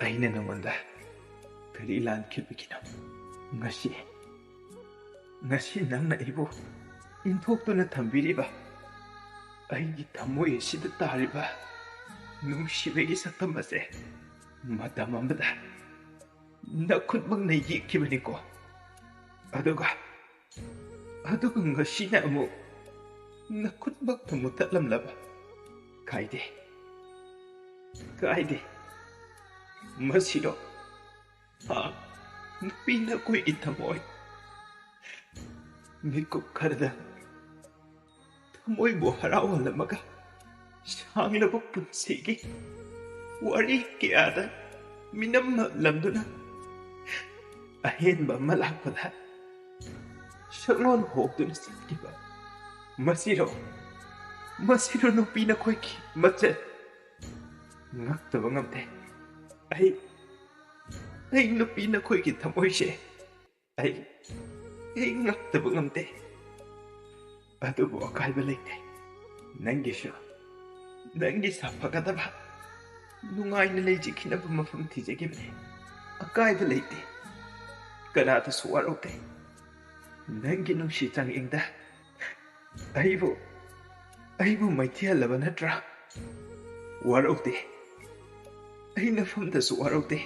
ꯑꯩꯅ ꯅꯉꯣꯟꯗ ꯀꯔꯤ ꯂꯥꯟꯈꯤꯕꯒꯤꯅꯣ? ꯉꯁꯤ ꯅꯪꯅ ꯑꯩꯕꯨ ꯏꯟꯊꯣꯛꯇꯨꯅ ꯊꯝꯕꯤꯔꯤꯕ ꯑꯩꯒꯤ ꯊꯃꯣꯏ ꯑꯁꯤꯗ ꯇꯥꯔꯤꯕ ꯅꯨꯡꯁꯤꯕꯒꯤ ꯁꯛꯇꯝ ꯑꯁꯦ ꯃꯇꯝ ꯑꯃꯗ ꯅꯈꯨꯠꯃꯛꯅ ꯌꯦꯛꯈꯤꯕꯅꯤꯀꯣ. ꯑꯗꯨꯒ ꯉꯁꯤꯅ ꯑꯃꯨꯛ ꯅꯈꯨꯠꯃꯛꯅ ꯃꯨꯠꯊꯠꯂꯝꯂꯕ. ꯀꯥꯏꯗꯦ. ꯃꯁꯤꯔꯣ ꯅꯨꯄꯤꯅ ꯑꯩꯈꯣꯏꯒꯤ ꯊꯃꯣꯏ ꯃꯤꯀꯨꯞ ꯈꯔꯗ ꯊꯃꯣꯏꯕꯨ ꯍꯔꯥꯎꯍꯜꯂꯝꯃꯒ ꯁꯥꯡꯂꯕ ꯄꯨꯟꯁꯤꯒꯤ ꯋꯥꯔꯤ ꯀꯌꯥꯗ ꯃꯤꯅꯝꯂꯝꯗꯨꯅ ꯑꯍꯦꯟꯕ ꯑꯃ ꯂꯥꯛꯄꯗ ꯁꯛꯂꯣꯟ ꯍꯣꯡꯗꯨꯅ ꯆꯠꯈꯤꯕ. ꯃꯁꯤꯔꯣ ꯅꯨꯄꯤꯅ ꯑꯩꯈꯣꯏꯒꯤ ꯃꯆꯠ. ꯉꯛꯇꯕ ꯉꯝꯗꯦ. ꯑꯩ ꯅꯨꯄꯤꯅ ꯑꯩꯈꯣꯏꯒꯤ ꯊꯃꯣꯏꯁꯦ ꯑꯩ ꯉꯛꯇꯕ ꯉꯝꯗꯦ. ꯑꯗꯨꯕꯨ ꯑꯀꯥꯏꯕ ꯂꯩꯇꯦ. ꯅꯪꯒꯤ ꯁꯥꯐꯒꯗꯕ ꯅꯨꯡꯉꯥꯏꯅ ꯂꯩꯖꯈꯤꯅꯕ ꯃꯐꯝ ꯊꯤꯖꯈꯤꯕꯅꯤ. ꯑꯀꯥꯏꯕ ꯂꯩꯇꯦ. ꯀꯅꯥꯗꯁꯨ ꯋꯥꯔꯧꯗꯦ. ꯅꯪꯒꯤ ꯅꯨꯡꯁꯤ ꯆꯥꯡꯌꯦꯡꯗ ꯑꯩꯕꯨ ꯃꯥꯏꯊꯤꯍꯜꯂꯕ ꯅꯠꯇ꯭ꯔꯥ? ꯋꯥꯔꯧꯗꯦ. ꯑꯩ ꯅꯐꯝꯗꯁꯨ ꯋꯥꯔꯧꯗꯦ.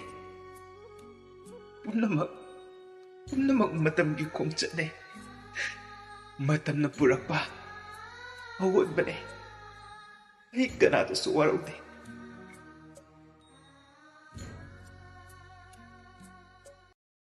ꯄꯨꯝꯅꯃꯛ ꯃꯇꯝꯒꯤ ꯈꯣꯡꯆꯠꯅꯦ. ꯃꯇꯝꯅ ꯄꯨꯔꯛꯄ ꯑꯑꯣꯟꯕꯅꯦ. ꯑꯩ ꯀꯅꯥꯗꯁꯨ ꯋꯥꯔꯧꯗꯦ.